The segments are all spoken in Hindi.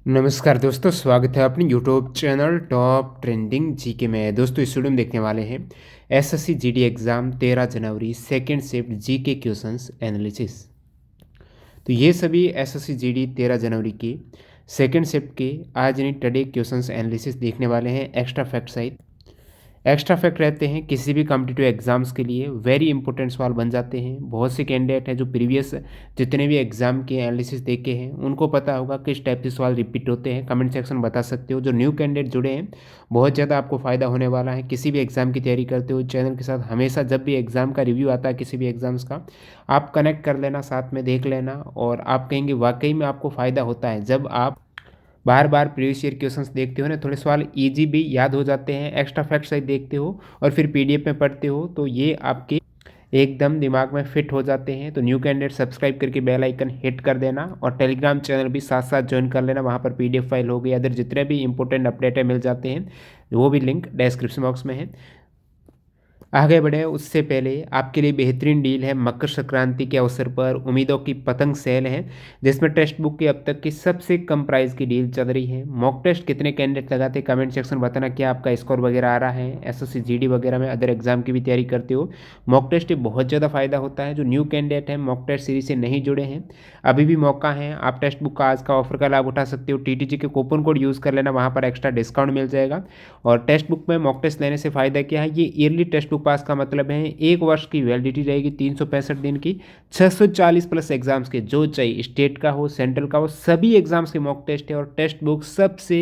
नमस्कार दोस्तों, स्वागत है अपने YouTube channel top trending GK में। दोस्तों इस वीडियो में देखने वाले हैं एसएससी जीडी एग्ज़ाम 13 जनवरी second shift GK questions analysis. तो ये सभी एसएससी जीडी 13 जनवरी के सेकेंड शिफ्ट के आज यानी टुडे क्वेश्चंस एनालिसिस देखने वाले हैं एक्स्ट्रा फैक्ट सहित। एक्स्ट्रा फैक्ट रहते हैं किसी भी कॉम्पिटिटिव एग्जाम्स के लिए वेरी इंपॉर्टेंट सवाल बन जाते हैं। बहुत से कैंडिडेट हैं जो प्रीवियस जितने भी एग्जाम के एनालिसिस देखे हैं उनको पता होगा किस टाइप के सवाल रिपीट होते हैं। कमेंट सेक्शन बता सकते हो। जो न्यू कैंडिडेट जुड़े हैं बहुत ज़्यादा आपको फ़ायदा होने वाला है। किसी भी एग्ज़ाम की तैयारी करते हो चैनल के साथ हमेशा जब भी एग्ज़ाम का रिव्यू आता है किसी भी एग्ज़ाम्स का आप कनेक्ट कर लेना, साथ में देख लेना और आप कहेंगे वाकई में आपको फ़ायदा होता है। जब आप बार बार प्रीवियस ईयर क्वेश्चंस देखते हो ना, थोड़े सवाल इजी भी याद हो जाते हैं। एक्स्ट्रा फैक्ट सहित देखते हो और फिर पीडीएफ में पढ़ते हो तो ये आपके एकदम दिमाग में फिट हो जाते हैं। तो न्यू कैंडिडेट सब्सक्राइब करके बेल आइकन हिट कर देना और टेलीग्राम चैनल भी साथ साथ ज्वाइन कर लेना। वहाँ पर पीडीएफ फाइल हो गई, अदर जितने भी इंपॉर्टेंट अपडेट मिल जाते हैं वो भी लिंक डिस्क्रिप्शन बॉक्स में है। आगे बढ़े उससे पहले आपके लिए बेहतरीन डील है। मकर संक्रांति के अवसर पर उम्मीदों की पतंग सेल है जिसमें टेक्स्ट बुक की अब तक की सबसे कम प्राइस की डील चल रही है। मॉक टेस्ट कितने कैंडिडेट लगाते हैं कमेंट सेक्शन बताना, क्या आपका स्कोर वगैरह आ रहा है। एसएससी जीडी वगैरह में अदर एग्जाम की भी तैयारी करते हो मॉक टेस्ट बहुत ज़्यादा फायदा होता है। जो न्यू कैंडिडेट हैं मॉक टेस्ट सीरीज से नहीं जुड़े हैं अभी भी मौका है, आप टेक्स्ट बुक का आज का ऑफर का लाभ उठा सकते हो। टीटीजी के कूपन कोड यूज़ कर लेना, वहाँ पर एक्स्ट्रा डिस्काउंट मिल जाएगा। और टेक्स्ट बुक में मॉक टेस्ट लेने से फ़ायदा क्या है, ये ईयरली टेक्स्ट बुक पास का मतलब है 1 वर्ष की वैलिडिटी रहेगी 365 दिन की। 640 प्लस एग्जाम्स के जो चाहिए स्टेट का हो सेंट्रल का हो सभी एग्जाम्स के मॉक टेस्ट है। और टेक्स्ट बुक सबसे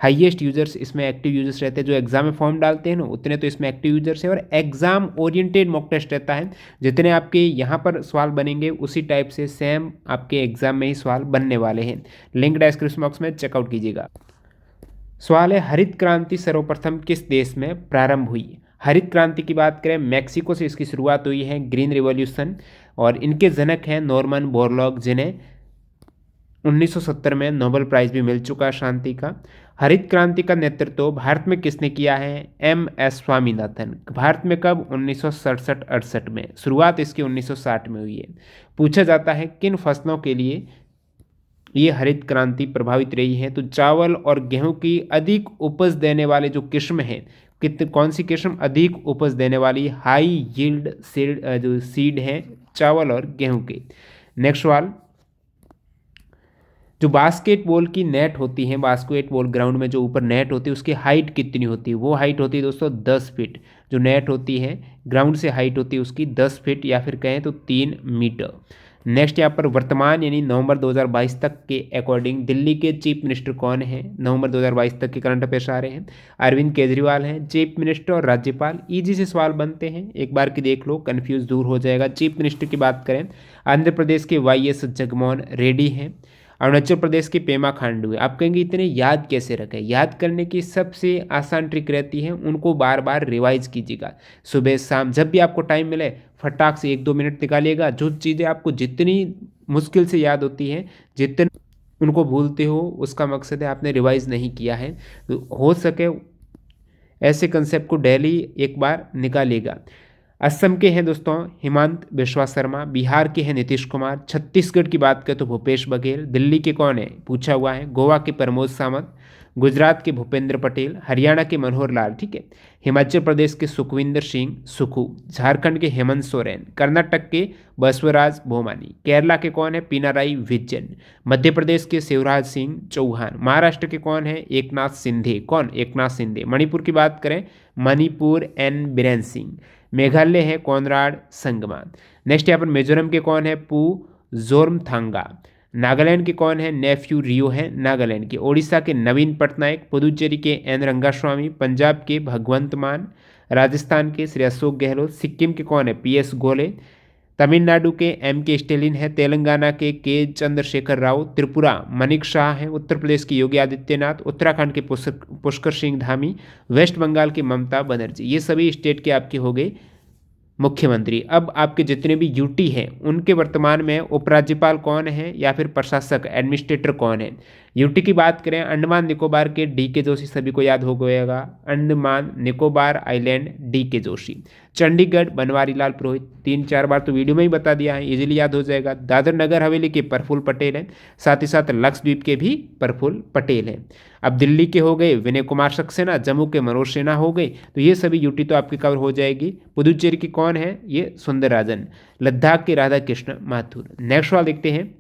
हाईएस्ट यूजर्स इसमें एक्टिव यूजर्स रहते हैं। जो एग्जाम में फॉर्म डालते हैं ना उतने तो इसमें एक्टिव यूजर्स हैं। और एग्जाम ओरिएंटेड मॉक टेस्ट रहता है, जितने आपके यहाँ पर सवाल बनेंगे उसी टाइप से सेम आपके एग्जाम में ही सवाल बनने वाले हैं। लिंक डिस्क्रिप्शन बॉक्स में चेकआउट कीजिएगा। सवाल है हरित क्रांति सर्वप्रथम किस देश में प्रारंभ हुई। हरित क्रांति की बात करें मैक्सिको से इसकी शुरुआत हुई है, ग्रीन रिवॉल्यूशन। और इनके जनक हैं नॉर्मन बोरलॉग, जिन्हें 1970 में नोबेल प्राइज भी मिल चुका है शांति का। हरित क्रांति का नेतृत्व भारत में किसने किया है, एम.एस. स्वामीनाथन। भारत में कब, 1967-68 में। शुरुआत इसकी 1960 में हुई है। पूछा जाता है किन फसलों के लिए ये हरित क्रांति प्रभावित रही है, तो चावल और गेहूं की अधिक उपज देने वाले जो किस्म हैं, कौन सी किस्म अधिक उपज देने वाली, हाई यील्ड सीड जो सीड हैं चावल और गेहूं के। नेक्स्ट सवाल, जो बास्केटबॉल की नेट होती है, बास्केटबॉल ग्राउंड में जो ऊपर नेट होती है उसकी हाइट कितनी होती है, वो हाइट होती है दोस्तों 10 फीट। जो नेट होती है ग्राउंड से हाइट होती है उसकी 10 फीट या फिर कहें तो 3 मीटर। नेक्स्ट यहाँ पर वर्तमान यानी नवंबर 2022 तक के अकॉर्डिंग दिल्ली के चीफ मिनिस्टर कौन है। नवंबर 2022 तक के करंट अफेयर्स आ रहे हैं। अरविंद केजरीवाल हैं चीफ मिनिस्टर और राज्यपाल। इजी से सवाल बनते हैं, एक बार की देख लो कंफ्यूज दूर हो जाएगा। चीफ मिनिस्टर की बात करें आंध्र प्रदेश के वाई.एस. जगनमोहन रेड्डी हैं। अरुणाचल प्रदेश के पेमा खांडू है। आप कहेंगे इतने याद कैसे रखें, याद करने की सबसे आसान ट्रिक रहती है, उनको बार बार रिवाइज कीजिएगा। सुबह शाम जब भी आपको टाइम मिले फटाक से 1-2 मिनट निकालिएगा। जो चीज़ें आपको जितनी मुश्किल से याद होती हैं, जितने उनको भूलते हो, उसका मकसद है आपने रिवाइज नहीं किया है। तो हो सके ऐसे कंसेप्ट को डेली एक बार निकालिएगा। असम के हैं दोस्तों हिमंत बिस्वा शर्मा, बिहार के हैं नीतीश कुमार, छत्तीसगढ़ की बात करें तो भूपेश बघेल, दिल्ली के कौन है पूछा हुआ है, गोवा के प्रमोद सावंत, गुजरात के भूपेंद्र पटेल, हरियाणा के मनोहर लाल, ठीक है, हिमाचल प्रदेश के सुखविंदर सिंह सुखू, झारखंड के हेमंत सोरेन, कर्नाटक के बसवराज बोमानी, केरला के कौन है पिनाराई विजयन, मध्य प्रदेश के शिवराज सिंह चौहान, महाराष्ट्र के कौन है एकनाथ शिंदे, कौन एकनाथ शिंदे, मणिपुर की बात करें मणिपुर एन बीरेन सिंह, मेघालय है कॉनराड संगमा। नेक्स्ट यहाँ पर मिजोरम के कौन है पू जोरमथांगा, नागालैंड के कौन है नेफ्यू रियो है नागालैंड के, ओडिशा के नवीन पटनायक, पुदुचेरी के एन रंगास्वामी, पंजाब के भगवंत मान, राजस्थान के श्री अशोक गहलोत, सिक्किम के कौन है पीएस गोले, तमिलनाडु के एम.के. स्टेलिन है, तेलंगाना के चंद्रशेखर राव, त्रिपुरा मनिक शाह है, उत्तर प्रदेश के योगी आदित्यनाथ, उत्तराखंड के पुष्कर सिंह धामी, वेस्ट बंगाल की ममता बनर्जी। ये सभी स्टेट के आपके हो गए मुख्यमंत्री। अब आपके जितने भी यूटी हैं उनके वर्तमान में उपराज्यपाल कौन है या फिर प्रशासक एडमिनिस्ट्रेटर कौन है। यूटी की बात करें अंडमान निकोबार के डी के जोशी, सभी को याद हो गएगा, अंडमान निकोबार आइलैंड डी के जोशी। चंडीगढ़ बनवारी लाल पुरोहित, 3-4 बार तो वीडियो में ही बता दिया है, इजीली याद हो जाएगा। दादर नगर हवेली के प्रफुल्ल पटेल हैं, साथ ही साथ लक्षद्वीप के भी प्रफुल्ल पटेल हैं। अब दिल्ली के हो गए विनय कुमार सक्सेना, जम्मू के मनोज सिन्हा हो गए, तो ये सभी यूटी तो आपकी कवर हो जाएगी। पुदुचेरी की कौन है, ये सुंदरराजन। लद्दाख के राधा कृष्ण माथुर। नेक्स्ट वाला देखते हैं,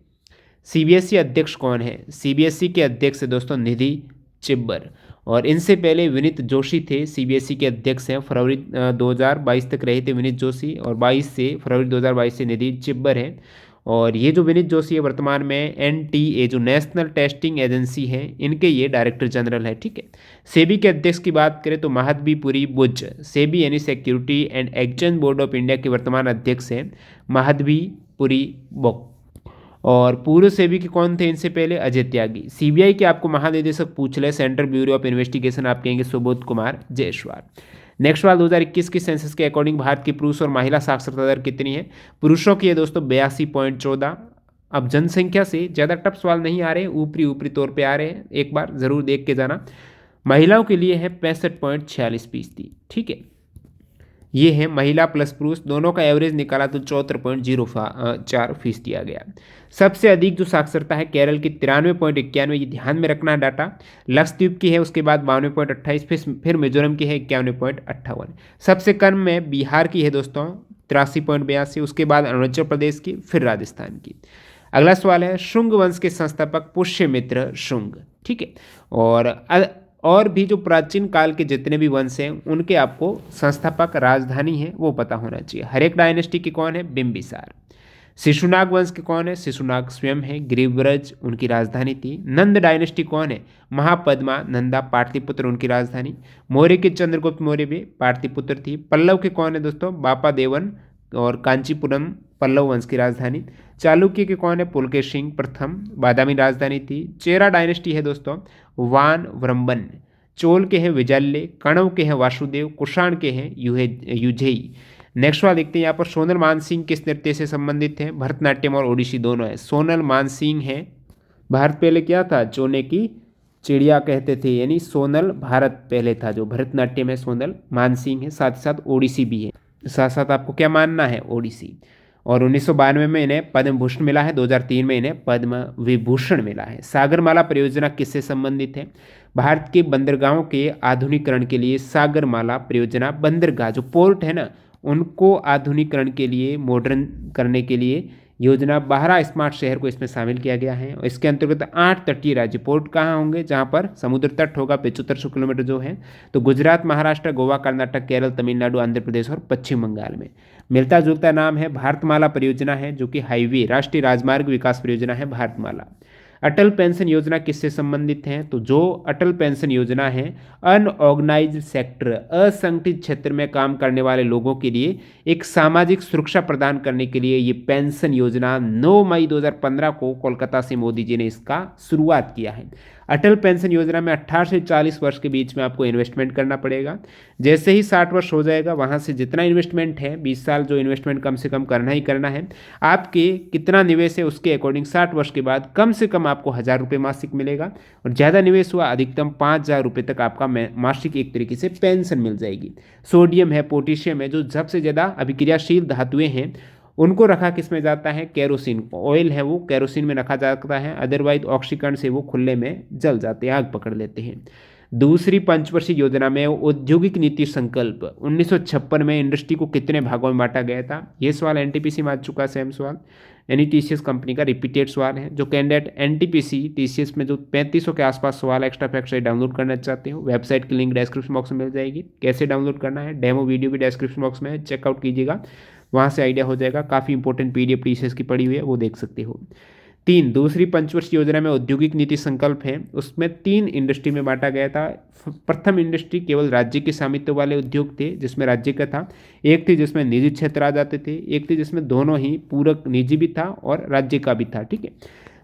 सीबीएसई अध्यक्ष कौन है। सीबीएसई के अध्यक्ष है दोस्तों निधि चिब्बर, और इनसे पहले विनीत जोशी थे सीबीएसई के अध्यक्ष हैं। फरवरी 2022 तक रहे थे विनीत जोशी, और 22 से फरवरी 2022 से निधि चिब्बर है। और ये जो विनीत जोशी है वर्तमान में एनटीए जो नेशनल टेस्टिंग एजेंसी है इनके ये डायरेक्टर जनरल है, ठीक है। सेबी के अध्यक्ष की बात करें तो महदबी पुरी बुज, सेबी यानी security and exchange board of India के वर्तमान अध्यक्ष हैं महदबी पुरी बुक। और पूर्व सेबी के कौन थे इनसे पहले, अजय त्यागी। सीबीआई के आपको महानिदेशक पूछ ले, सेंट्रल ब्यूरो ऑफ इन्वेस्टिगेशन आप कहेंगे सुबोध कुमार जायसवाल। नेक्स्ट वाला 2021 की सेंसस के अकॉर्डिंग भारत की पुरुष और महिला साक्षरता दर कितनी है। पुरुषों की है दोस्तों 82.14। अब जनसंख्या से ज़्यादा टफ सवाल नहीं आ रहे, ऊपरी ऊपरी तौर पे आ रहे हैं, एक बार ज़रूर देख के जाना। महिलाओं के लिए है 65.46%, ठीक है। ये है महिला प्लस पुरुष, दोनों का एवरेज निकाला तो 74.04% आ गया। सबसे अधिक जो साक्षरता है केरल की 93.91, ये ध्यान में रखना है डाटा। लक्षद्वीप की है उसके बाद 52.28, फिर मिजोरम की है 51.58। सबसे कम में बिहार की है दोस्तों 83.82, उसके बाद अरुणाचल प्रदेश की, फिर राजस्थान की। अगला सवाल है शुंग वंश के संस्थापक पुष्यमित्र शुंग, ठीक है। और भी जो प्राचीन काल के जितने भी वंश हैं उनके आपको संस्थापक राजधानी है वो पता होना चाहिए। हरेक डायनेस्टी की कौन है, बिंबिसार। शिशुनाग वंश के कौन है, शिशुनाग स्वयं है, गिरिव्रज उनकी राजधानी थी। नंद डायनेस्टी कौन है, महापद्मा नंदा पाटलिपुत्र उनकी राजधानी। मौर्य के चंद्रगुप्त मौर्य भी पाटलिपुत्र थी। पल्लव के कौन है दोस्तों, बापा देवन और कांचीपुरम पल्लव वंश की राजधानी। चालुक्य के कौन है, पुलकेशिन सिंह प्रथम, बादामी राजधानी थी। चेरा डायनेस्टी है दोस्तों वान व्रम्बन। चोल के हैं विजल्य, कणव के हैं वासुदेव, कुषाण के हैं युझेई। नेक्स्ट वाला देखते हैं, यहाँ पर सोनल मानसिंह किस नृत्य से संबंधित है, भरतनाट्यम और ओडिसी दोनों है। सोनल मानसिंह है, भारत पहले क्या था, चोने की चिड़िया कहते थे, यानी सोनल भारत पहले था। जो भरतनाट्यम है सोनल मानसिंह है, साथ ही साथ ओडिसी भी है, साथ साथ आपको क्या मानना है, ओडिसी। और 1992 में इन्हें पद्म भूषण मिला है, 2003 में इन्हें पद्म विभूषण मिला है। सागरमाला परियोजना किससे संबंधित है, भारत के बंदरगाहों के आधुनिकीकरण के लिए सागरमाला परियोजना, बंदरगाह जो पोर्ट है ना उनको आधुनिकीकरण के लिए, मॉडर्न करने के लिए योजना 12 स्मार्ट शहर को इसमें शामिल किया गया है। और इसके अंतर्गत 8 तटीय राज्य पोर्ट कहाँ होंगे, जहाँ पर समुद्र तट होगा 7500 किलोमीटर जो है, तो गुजरात, महाराष्ट्र, गोवा, कर्नाटक, केरल, तमिलनाडु, आंध्र प्रदेश और पश्चिम बंगाल में। मिलता जुलता नाम है भारतमाला परियोजना है, जो कि हाईवे राष्ट्रीय राजमार्ग विकास परियोजना है भारतमाला। अटल पेंशन योजना किससे संबंधित है, तो जो अटल पेंशन योजना है अनऑर्गेनाइज्ड सेक्टर, असंगठित क्षेत्र में काम करने वाले लोगों के लिए एक सामाजिक सुरक्षा प्रदान करने के लिए ये पेंशन योजना 9 मई 2015 को कोलकाता से मोदी जी ने इसका शुरुआत किया है। अटल पेंशन योजना में 18 से 40 वर्ष के बीच में आपको इन्वेस्टमेंट करना पड़ेगा। जैसे ही 60 वर्ष हो जाएगा वहाँ से जितना इन्वेस्टमेंट है 20 साल जो इन्वेस्टमेंट कम से कम करना ही करना है। आपके कितना निवेश है उसके अकॉर्डिंग 60 वर्ष के बाद कम से कम आपको 1000 रुपये मासिक मिलेगा, और ज़्यादा निवेश हुआ अधिकतम 5000 रुपये तक आपका मासिक एक तरीके से पेंशन मिल जाएगी। सोडियम है, पोटेशियम है, जो सबसे ज़्यादा अभिक्रियाशील धातुएँ हैं उनको रखा किस में जाता है, केरोसिन ऑयल है वो केरोसिन में रखा जाता है, अदरवाइज ऑक्सीकरण से वो खुले में जल जाते हैं, आग पकड़ लेते हैं। दूसरी पंचवर्षीय योजना में औद्योगिक नीति संकल्प 1956 में इंडस्ट्री को कितने भागों में बांटा गया था, ये सवाल एनटीपीसी में आ चुका है, सेम सवाल यानी टीसीएस कंपनी का रिपीटेड सवाल है। जो कैंडिडेट एनटीपीसी टीसीएस में जो 3500 के आसपास सवाल एक्स्ट्रा फैक्ट डाउनलोड करना चाहते हो, वेबसाइट की लिंक डिस्क्रिप्शन बॉक्स में मिल जाएगी। कैसे डाउनलोड करना है, डेमो वीडियो भी डिस्क्रिप्शन बॉक्स में चेकआउट कीजिएगा, वहाँ से आइडिया हो जाएगा। काफ़ी इंपॉर्टेंट पीडीएफ टीसीएस की पड़ी हुई है, वो देख सकते हो। 3 दूसरी पंचवर्षीय योजना में औद्योगिक नीति संकल्प है, उसमें 3 इंडस्ट्री में बांटा गया था। प्रथम इंडस्ट्री केवल राज्य के स्वामित्व वाले उद्योग थे जिसमें राज्य का था, एक थी जिसमें निजी क्षेत्र आ जाते थे, एक थी जिसमें दोनों ही पूरक निजी भी था और राज्य का भी था, ठीक है।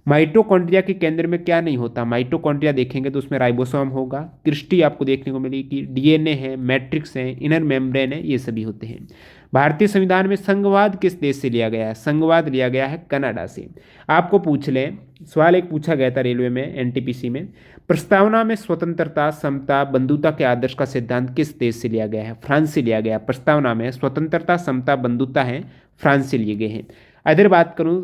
माइटोकॉन्ड्रिया के केंद्र में क्या नहीं होता, माइटोकॉन्ड्रिया देखेंगे तो उसमें राइबोसोम होगा, क्रिस्टी आपको देखने को मिलेगी, डीएनए है, मैट्रिक्स है, इनर मेम्ब्रेन है, ये सभी होते हैं। भारतीय संविधान में संघवाद किस देश से लिया गया है? संघवाद लिया गया है कनाडा से। आपको पूछ लें, सवाल एक पूछा गया था रेलवे में, एनटीपीसी में, प्रस्तावना में स्वतंत्रता, समता, बंधुता के आदर्श का सिद्धांत किस देश से लिया गया है? फ्रांस से लिया गया। प्रस्तावना में स्वतंत्रता, समता, बंधुता है फ्रांस से लिए गए हैं। अगर बात करूं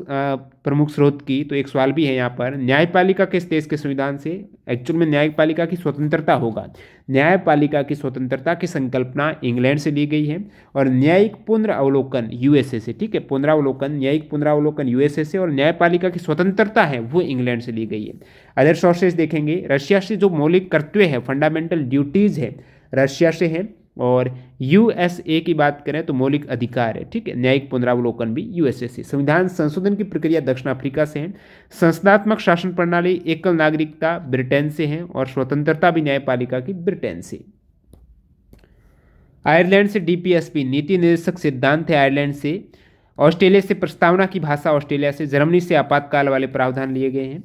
प्रमुख स्रोत की, तो एक सवाल भी है यहाँ पर, न्यायपालिका किस देश के संविधान से? एक्चुअल में न्यायपालिका की स्वतंत्रता होगा, न्यायपालिका की स्वतंत्रता की संकल्पना इंग्लैंड से ली गई है, और न्यायिक पुनरावलोकन यूएसए से। ठीक है, पुनरावलोकन, न्यायिक पुनरावलोकन यूएसए से, और न्यायपालिका की स्वतंत्रता है वो इंग्लैंड से ली गई है। अदर सोर्सेज देखेंगे, रशिया से जो मौलिक कर्तव्य है, फंडामेंटल ड्यूटीज है, रशिया से है, और यूएसए की बात करें तो मौलिक अधिकार है। ठीक है, न्यायिक पुनरावलोकन भी यूएसए से। संविधान संशोधन की प्रक्रिया दक्षिण अफ्रीका से है। संसदात्मक शासन प्रणाली, एकल नागरिकता ब्रिटेन से है, और स्वतंत्रता भी न्यायपालिका की ब्रिटेन से। आयरलैंड से डीपीएसपी, नीति निर्देशक सिद्धांत है आयरलैंड से। ऑस्ट्रेलिया से प्रस्तावना की भाषा ऑस्ट्रेलिया से। जर्मनी से आपातकाल वाले प्रावधान लिए गए हैं।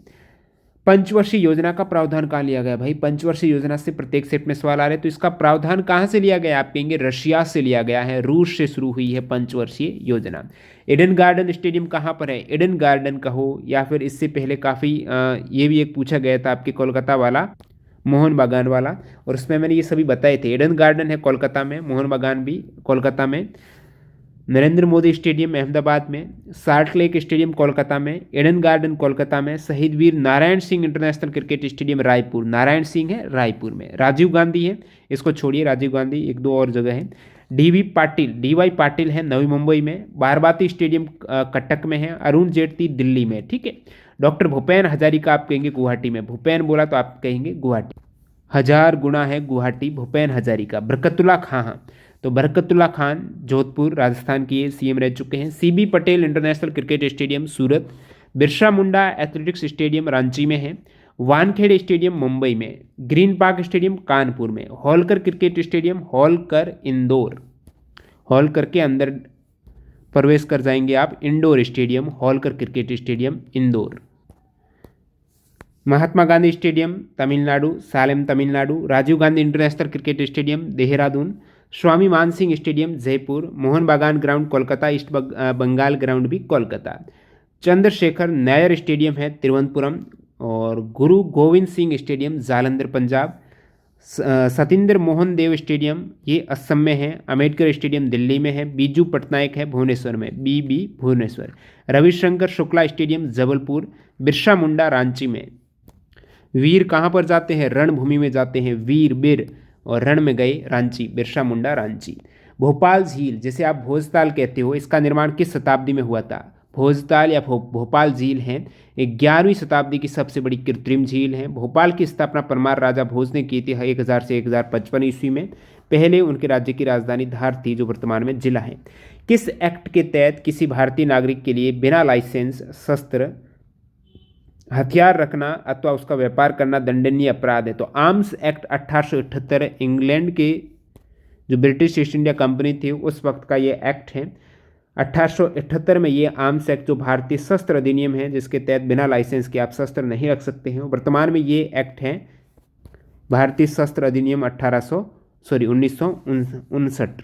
पंचवर्षीय योजना का प्रावधान कहाँ लिया गया? भाई पंचवर्षीय योजना से प्रत्येक सेट में सवाल आ रहे हैं, तो इसका प्रावधान कहाँ से लिया गया? आप कहेंगे रशिया से लिया गया है, रूस से शुरू हुई है पंचवर्षीय योजना। ईडन गार्डन स्टेडियम कहाँ पर है? ईडन गार्डन कहो, या फिर इससे पहले काफ़ी ये भी एक पूछा गया था आपके कोलकाता वाला, मोहन बागान वाला, और उसमें मैंने ये सभी बताए थे। ईडन गार्डन है कोलकाता में, मोहन बागान भी कोलकाता में, नरेंद्र मोदी स्टेडियम अहमदाबाद में, साल्ट लेक स्टेडियम कोलकाता में, ईडन गार्डन कोलकाता में, Shaheed Veer Narayan Singh international cricket stadium Raipur, Narayan Singh है रायपुर में, राजीव गांधी है, इसको छोड़िए राजीव गांधी, एक दो और जगह है। डीवाई पाटिल है नवी मुंबई में, बारबाती स्टेडियम कटक में है, अरुण जेटली दिल्ली में। ठीक है, डॉक्टर भूपेन हजारिका आप कहेंगे गुवाहाटी में, भूपेन बोला तो आप कहेंगे गुवाहाटी, हजार गुना है गुवाहाटी, भूपेन हजारिका। बरकतुल्ला खां, तो बरकतुल्ला खान जोधपुर राजस्थान की सीएम रह चुके हैं। CB Patel international cricket stadium Surat, Birsa Munda athletics stadium Ranchi में है, वानखेड़े स्टेडियम मुंबई में, ग्रीन पार्क स्टेडियम कानपुर में, होलकर क्रिकेट स्टेडियम होलकर इंदौर, होलकर के अंदर प्रवेश कर जाएंगे आप, indoor stadium Holkar cricket stadium Indore. Mahatma Gandhi stadium Tamil Nadu, Salem Tamil Nadu, Rajiv Gandhi international cricket stadium Dehradun, Swami Mansingh stadium Jaipur, Mohan Bagan ground Kolkata, east Bengal ground भी कोलकाता, चंद्रशेखर नायर स्टेडियम है तिरुवनंतपुरम, और गुरु गोविंद सिंह स्टेडियम जालंधर पंजाब, सतिंद्र मोहन देव स्टेडियम ये असम में है, अम्बेडकर स्टेडियम दिल्ली में है, बीजू पटनायक है भुवनेश्वर में, बीबी भुवनेश्वर, रविशंकर शुक्ला स्टेडियम जबलपुर, बिरसा मुंडा रांची में। वीर कहाँ पर जाते हैं? रणभूमि में जाते हैं, वीर बीर, और रण में गए रांची, बिरसा मुंडा रांची। भोपाल झील, जिसे आप भोजताल कहते हो, इसका निर्माण किस शताब्दी में हुआ था? भोजताल या भोपाल झील है 11वीं शताब्दी की सबसे बड़ी कृत्रिम झील है। भोपाल की स्थापना परमार राजा भोज ने की थी 1000 से 1055 ईस्वी में। पहले उनके राज्य की राजधानी धार थी, जो वर्तमान में जिला है। किस एक्ट के तहत किसी भारतीय नागरिक के लिए बिना लाइसेंस शस्त्र हथियार रखना अथवा उसका व्यापार करना दंडनीय अपराध है? तो आर्म्स एक्ट 1878, इंग्लैंड के जो ब्रिटिश ईस्ट इंडिया कंपनी थी उस वक्त का ये एक्ट है। 1878 में ये आर्म्स एक्ट जो भारतीय शस्त्र अधिनियम है, जिसके तहत बिना लाइसेंस के आप शस्त्र नहीं रख सकते हैं। वर्तमान में ये एक्ट है भारतीय शस्त्र अधिनियम 1959।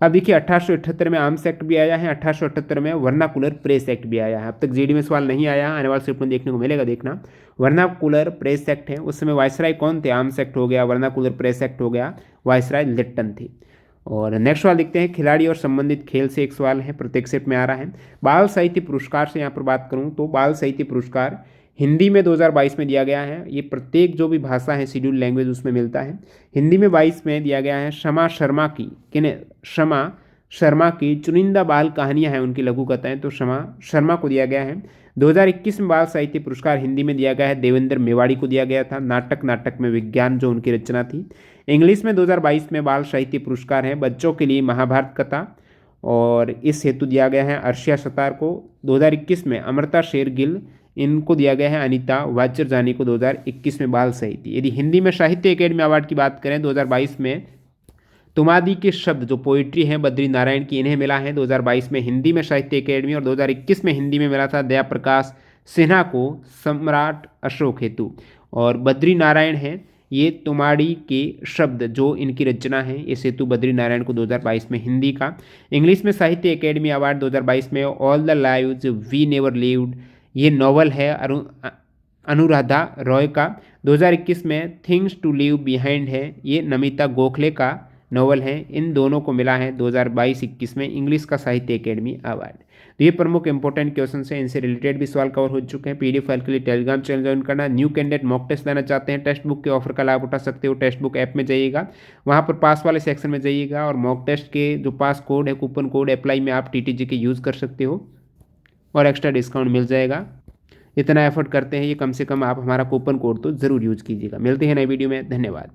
अब देखिए 1878 में आर्म्स एक्ट भी आया है, 1878 में वर्नाकुलर प्रेस एक्ट भी आया है। अब तक जीडी में सवाल नहीं आया, आने वाले शिफ्ट में देखने को मिलेगा, देखना। वर्नाकुलर प्रेस एक्ट है, उस समय वायसराय कौन थे? आर्म्स एक्ट हो गया, वर्नाकुलर प्रेस एक्ट हो गया, वायसराय लिट्टन थे। और नेक्स्ट सवाल देखते हैं, खिलाड़ी और संबंधित खेल से एक सवाल है, प्रत्येक सेट में आ रहा है। बाल साहित्य पुरस्कार से यहाँ पर बात करूँ तो बाल साहित्य पुरस्कार हिंदी में 2022 में दिया गया है। ये प्रत्येक जो भी भाषा है शेड्यूल लैंग्वेज उसमें मिलता है। हिंदी में 22 में दिया गया है शमा शर्मा की, किन्हें? शमा शर्मा की चुनिंदा बाल कहानियां हैं उनकी लघु कथाएं, तो शमा शर्मा को दिया गया है। 2021 में बाल साहित्य पुरस्कार हिंदी में दिया गया है, देवेंद्र मेवाड़ी को दिया गया था। नाटक में विज्ञान जो उनकी रचना थी। इंग्लिश में 2022 में बाल साहित्य पुरस्कार है बच्चों के लिए महाभारत कथा, और इस हेतु दिया गया है अर्शिया सतार को। 2021 में अमृता शेरगिल, इनको दिया गया है अनीता वाचरजानी को 2021 में बाल साहित्य। यदि हिंदी में साहित्य अकेडमी अवार्ड की बात करें 2022 में तुमादी के शब्द जो पोइट्री हैं बद्री नारायण की, इन्हें मिला है 2022 में हिंदी में साहित्य अकेडमी, और 2021 में हिंदी में मिला था दया प्रकाश सिन्हा को सम्राट अशोक हेतु। और बद्री नारायण हैं ये तुमाड़ी के शब्द जो इनकी रचना है, ये सेतु बद्री नारायण को 2022 में हिंदी का। इंग्लिश में साहित्य अकेडमी अवार्ड 2022 में all the lives we never lived, ये नॉवल है अनुराधा रॉय का। 2021 में थिंग्स टू लीव बिहाइंड है, ये नमिता गोखले का नॉवल है। इन दोनों को मिला है 2022-21 में इंग्लिश का साहित्य अकेडमी अवार्ड। तो ये प्रमुख इंपॉर्टेंट क्वेश्चन हैं, इनसे रिलेटेड भी सवाल कवर हो चुके हैं। पीडीएफ फाइल के लिए टेलीग्राम चैनल ज्वाइन करना। न्यू कैंडिडेट मॉक टेस्ट देना चाहते हैं, टेक्स्ट बुक के ऑफर का लाभ उठा सकते हो। टेक्स्ट बुक ऐप में जाइएगा, वहाँ पर पास वाले सेक्शन में जाइएगा और मॉक टेस्ट के जो पास कोड है, कूपन कोड अप्लाई में आप टीटीजी के यूज़ कर सकते हो और एक्स्ट्रा डिस्काउंट मिल जाएगा। इतना एफर्ट करते हैं ये, कम से कम आप हमारा कूपन कोड तो ज़रूर यूज़ कीजिएगा। मिलते हैं नई वीडियो में, धन्यवाद।